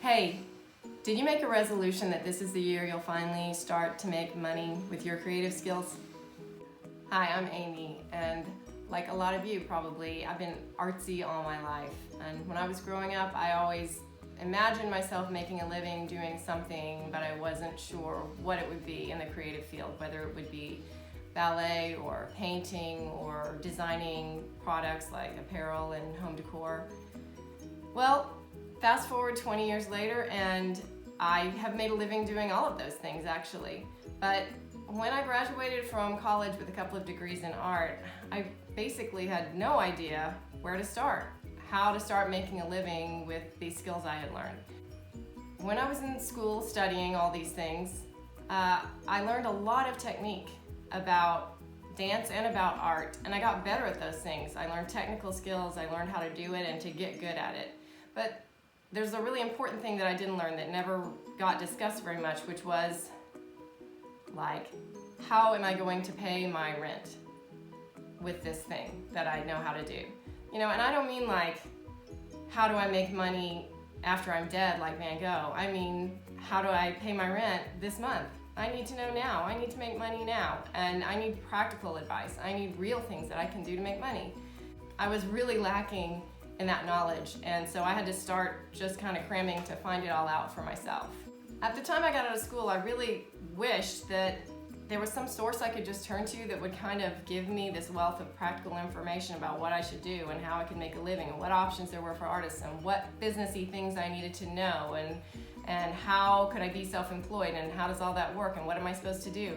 Hey, did you make a resolution that this is the year you'll finally start to make money with your creative skills? Hi, I'm Amy, and like a lot of you probably, I've been artsy all my life. And when I was growing up, I always imagined myself making a living doing something, but I wasn't sure what it would be in the creative field, whether it would be ballet or painting or designing products like apparel and home decor. Well, fast forward 20 years later, and I have made a living doing all of those things actually. But when I graduated from college with a couple of degrees in art, I basically had no idea where to start, how to start making a living with these skills I had learned. When I was in school studying all these things, I learned a lot of technique about dance and about art, and I got better at those things. I learned technical skills, I learned how to do it and to get good at it. But there's a really important thing that I didn't learn that never got discussed very much, which was like, how am I going to pay my rent with this thing that I know how to do? You know, and I don't mean like, how do I make money after I'm dead like Van Gogh? I mean, how do I pay my rent this month? I need to know now. I need to make money now. And I need practical advice. I need real things that I can do to make money. I was really lacking in that knowledge, and so I had to start just kind of cramming to find it all out for myself. At the time I got out of school, I really wished that there was some source I could just turn to that would kind of give me this wealth of practical information about what I should do and how I could make a living and what options there were for artists and what businessy things I needed to know and how could I be self-employed and how does all that work and what am I supposed to do.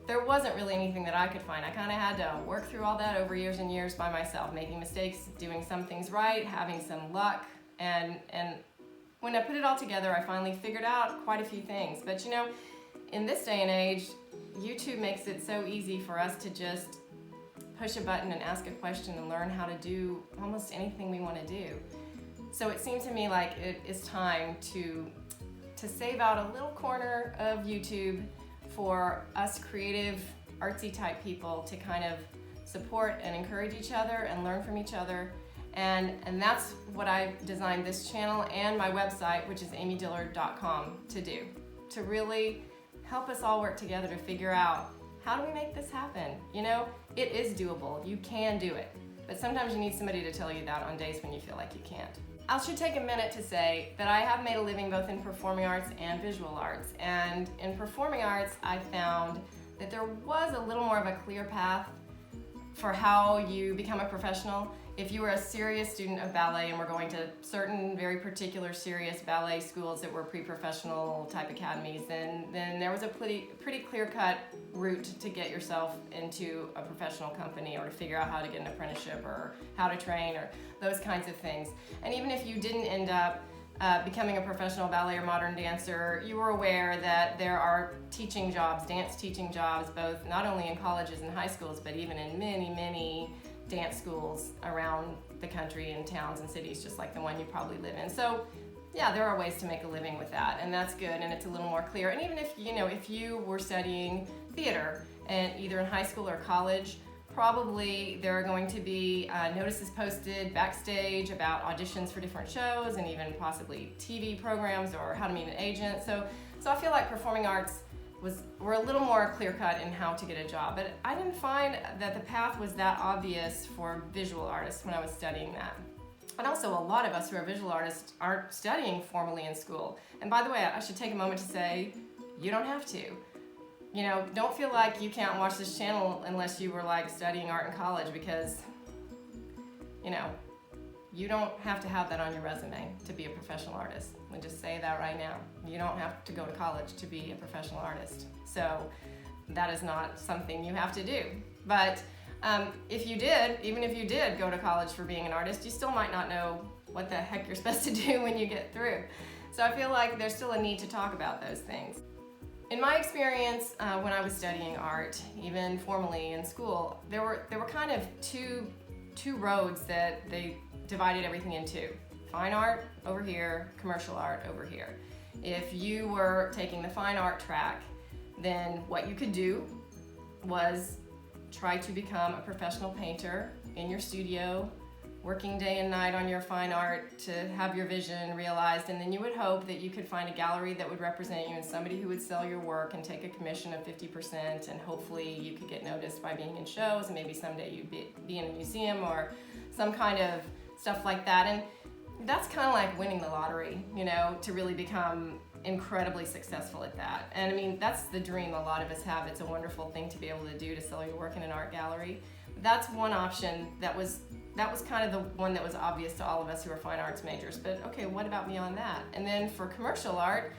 There wasn't really anything that I could find. I kind of had to work through all that over years and years by myself, making mistakes, doing some things right, having some luck, and when I put it all together, I finally figured out quite a few things. But you know, in this day and age, YouTube makes it so easy for us to just push a button and ask a question and learn how to do almost anything we want to do. So it seemed to me like it is time to save out a little corner of YouTube for us creative, artsy type people to kind of support and encourage each other and learn from each other. And that's what I designed this channel and my website, which is amydillard.com, to do. To really help us all work together to figure out, how do we make this happen? You know, it is doable. You can do it. But sometimes you need somebody to tell you that on days when you feel like you can't. I should take a minute to say that I have made a living both in performing arts and visual arts. And in performing arts, I found that there was a little more of a clear path for how you become a professional. If you were a serious student of ballet and were going to certain very particular serious ballet schools that were pre-professional type academies, then there was a pretty clear-cut route to get yourself into a professional company or to figure out how to get an apprenticeship or how to train or those kinds of things. And even if you didn't end up becoming a professional ballet or modern dancer, you were aware that there are teaching jobs, dance teaching jobs, both not only in colleges and high schools, but even in many dance schools around the country in towns and cities just like the one you probably live in. So yeah, there are ways to make a living with that, and that's good, and it's a little more clear. And even if you were studying theater and either in high school or college, probably there are going to be notices posted backstage about auditions for different shows and even possibly TV programs or how to meet an agent. So I feel like performing arts were a little more clear-cut in how to get a job, but I didn't find that the path was that obvious for visual artists when I was studying that. And also, a lot of us who are visual artists aren't studying formally in school. And by the way, I should take a moment to say, you don't have to. You know, don't feel like you can't watch this channel unless you were like studying art in college, because, you know, you don't have to have that on your resume to be a professional artist. Let me just say that right now. You don't have to go to college to be a professional artist. So that is not something you have to do. But if you did, even if you did go to college for being an artist, you still might not know what the heck you're supposed to do when you get through. So I feel like there's still a need to talk about those things. In my experience, when I was studying art, even formally in school, there were kind of two roads that they divided everything into. Fine art over here, commercial art over here. If you were taking the fine art track, then what you could do was try to become a professional painter in your studio working day and night on your fine art to have your vision realized, and then you would hope that you could find a gallery that would represent you and somebody who would sell your work and take a commission of 50%, and hopefully you could get noticed by being in shows, and maybe someday you'd be in a museum or some kind of stuff like that. And that's kind of like winning the lottery, you know, to really become incredibly successful at that. And I mean, that's the dream a lot of us have. It's a wonderful thing to be able to do, to sell your work in an art gallery. That's one option that was kind of the one that was obvious to all of us who are fine arts majors. But okay, what about beyond that? And then for commercial art,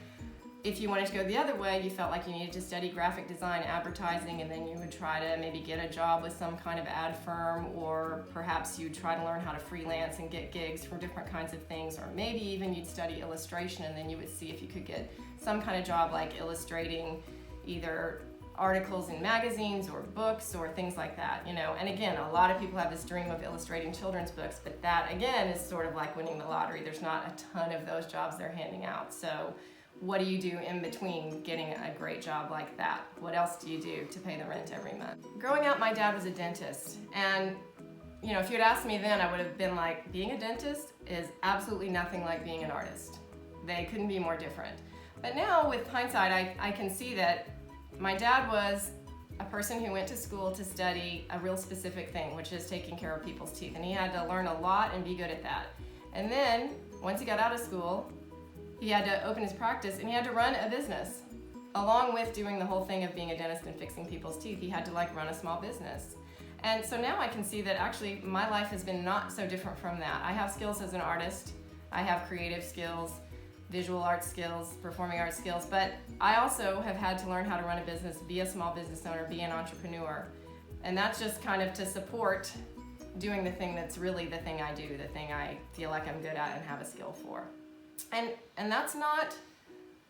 if you wanted to go the other way, you felt like you needed to study graphic design, advertising, and then you would try to maybe get a job with some kind of ad firm, or perhaps you'd try to learn how to freelance and get gigs for different kinds of things, or maybe even you'd study illustration and then you would see if you could get some kind of job like illustrating either articles in magazines or books or things like that, you know. And again, a lot of people have this dream of illustrating children's books, but that again is sort of like winning the lottery. There's not a ton of those jobs they're handing out. So what do you do in between getting a great job like that? What else do you do to pay the rent every month? Growing up, my dad was a dentist, and you know, if you'd asked me then, I would have been like, being a dentist is absolutely nothing like being an artist. They couldn't be more different. But now with hindsight, I can see that my dad was a person who went to school to study a real specific thing, which is taking care of people's teeth, and he had to learn a lot and be good at that. And then once he got out of school, he had to open his practice and he had to run a business. Along with doing the whole thing of being a dentist and fixing people's teeth, he had to like run a small business. And so now I can see that actually my life has been not so different from that. I have skills as an artist, I have creative skills, visual art skills, performing arts skills, but I also have had to learn how to run a business, be a small business owner, be an entrepreneur. And that's just kind of to support doing the thing that's really the thing I do, the thing I feel like I'm good at and have a skill for. And that's not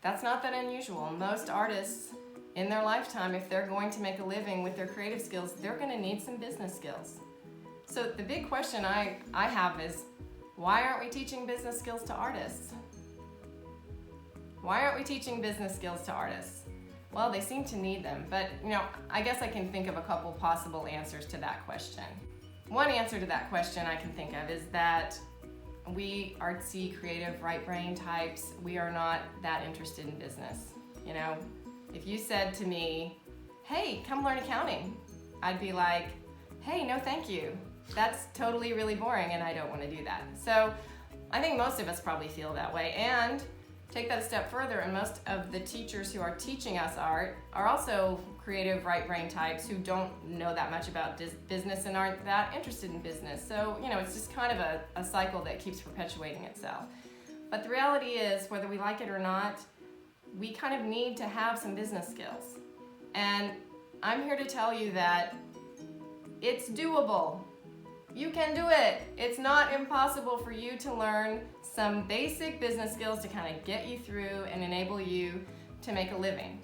that unusual. Most artists in their lifetime, if they're going to make a living with their creative skills, they're going to need some business skills. So the big question I have is, why aren't we teaching business skills to artists? Why aren't we teaching business skills to artists? Well, they seem to need them, but you know, I guess I can think of a couple possible answers to that question. One answer to that question I can think of is that we artsy, creative, right brain types, we are not that interested in business. You know, if you said to me, hey, come learn accounting, I'd be like, hey, no thank you. That's totally really boring and I don't want to do that. So I think most of us probably feel that way. And take that a step further, and most of the teachers who are teaching us art are also creative right brain types who don't know that much about business and aren't that interested in business. So, you know, it's just kind of a cycle that keeps perpetuating itself. But the reality is, whether we like it or not, we kind of need to have some business skills. And I'm here to tell you that it's doable. You can do it. It's not impossible for you to learn some basic business skills to kind of get you through and enable you to make a living.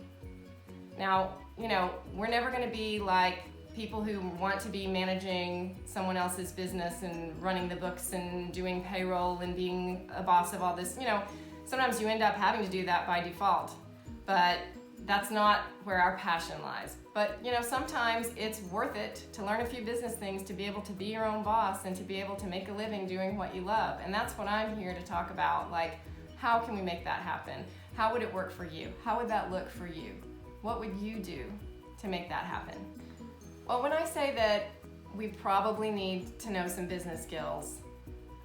Now, you know, we're never going to be like people who want to be managing someone else's business and running the books and doing payroll and being a boss of all this. You know, sometimes you end up having to do that by default, but that's not where our passion lies. But you know, sometimes it's worth it to learn a few business things to be able to be your own boss and to be able to make a living doing what you love. And that's what I'm here to talk about. Like, how can we make that happen? How would it work for you? How would that look for you? What would you do to make that happen? Well, when I say that we probably need to know some business skills,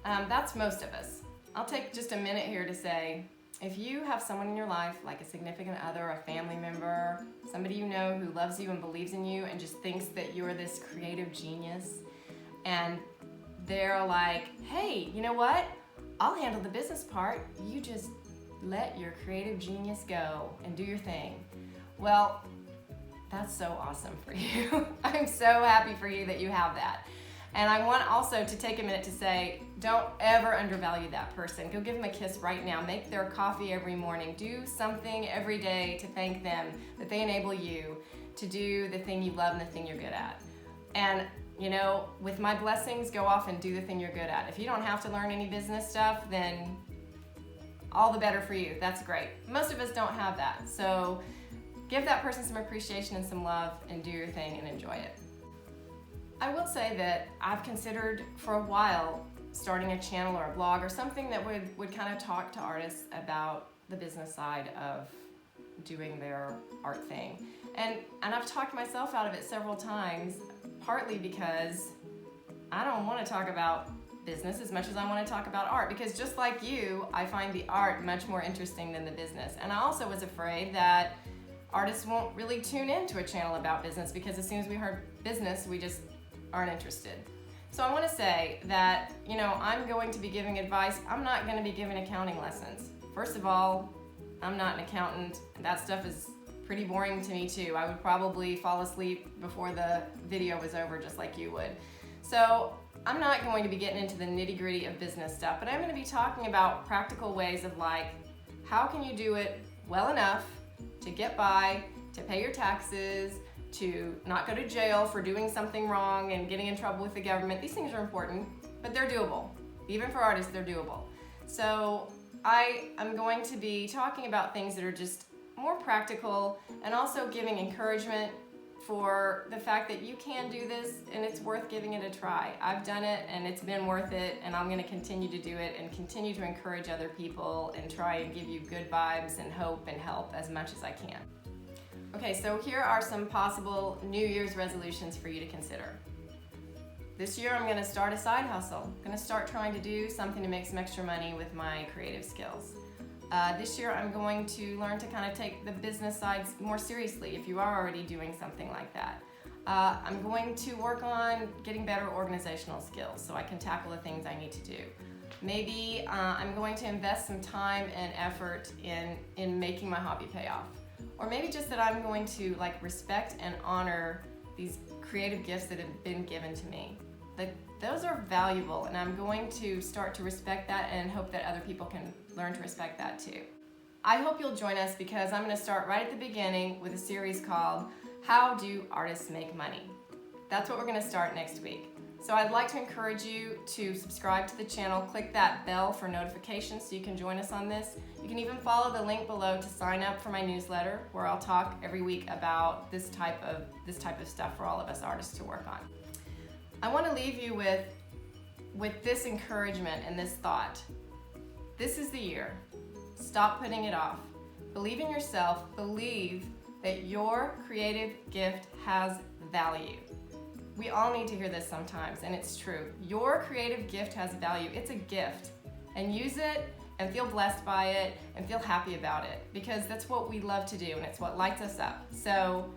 that's most of us. I'll take just a minute here to say, if you have someone in your life, like a significant other, a family member, somebody you know who loves you and believes in you and just thinks that you're this creative genius, and they're like, hey, you know what? I'll handle the business part. You just let your creative genius go and do your thing. Well, that's so awesome for you. I'm so happy for you that you have that. And I want also to take a minute to say, don't ever undervalue that person. Go give them a kiss right now. Make their coffee every morning. Do something every day to thank them that they enable you to do the thing you love and the thing you're good at. And you know, with my blessings, go off and do the thing you're good at. If you don't have to learn any business stuff, then all the better for you. That's great. Most of us don't have that. So give that person some appreciation and some love and do your thing and enjoy it. I will say that I've considered for a while starting a channel or a blog or something that would kind of talk to artists about the business side of doing their art thing. And I've talked myself out of it several times, partly because I don't want to talk about business as much as I want to talk about art, because just like you, I find the art much more interesting than the business. And I also was afraid that artists won't really tune into a channel about business, because as soon as we heard business, we just aren't interested. So I want to say that, I'm going to be giving advice. I'm not going to be giving accounting lessons. First of all, I'm not an accountant. That stuff is pretty boring to me too. I would probably fall asleep before the video was over, just like you would. So I'm not going to be getting into the nitty-gritty of business stuff, but I'm going to be talking about practical ways of how can you do it well enough to get by, to pay your taxes, to not go to jail for doing something wrong and getting in trouble with the government. These things are important, but they're doable. Even for artists, they're doable. So I am going to be talking about things that are just more practical, and also giving encouragement for the fact that you can do this and it's worth giving it a try. I've done it and it's been worth it, and I'm going to continue to do it and continue to encourage other people and try and give you good vibes and hope and help as much as I can. Okay, so here are some possible New Year's resolutions for you to consider. This year I'm going to start a side hustle. I'm going to start trying to do something to make some extra money with my creative skills. This year I'm going to learn to kind of take the business sides more seriously if you are already doing something like that. I'm going to work on getting better organizational skills so I can tackle the things I need to do. Maybe I'm going to invest some time and effort in making my hobby pay off. Or maybe just that I'm going to respect and honor these creative gifts that have been given to me. Those are valuable, and I'm going to start to respect that and hope that other people can learn to respect that too. I hope you'll join us, because I'm going to start right at the beginning with a series called How Do Artists Make Money? That's what we're going to start next week. So I'd like to encourage you to subscribe to the channel, click that bell for notifications so you can join us on this. You can even follow the link below to sign up for my newsletter, where I'll talk every week about this type of stuff for all of us artists to work on. I want to leave you with this encouragement and this thought. This is the year. Stop putting it off. Believe in yourself. Believe that your creative gift has value. We all need to hear this sometimes, and it's true. Your creative gift has value. It's a gift, and use it and feel blessed by it and feel happy about it, because that's what we love to do and it's what lights us up. So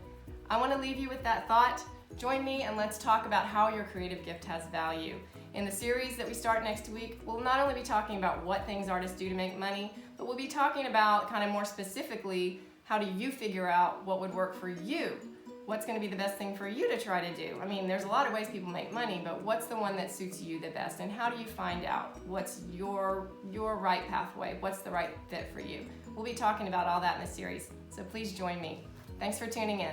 I want to leave you with that thought. Join me and let's talk about how your creative gift has value. In the series that we start next week, we'll not only be talking about what things artists do to make money, but we'll be talking about kind of more specifically, how do you figure out what would work for you? What's going to be the best thing for you to try to do? I mean, there's a lot of ways people make money, but what's the one that suits you the best? And how do you find out what's your right pathway? What's the right fit for you? We'll be talking about all that in the series, so please join me. Thanks for tuning in.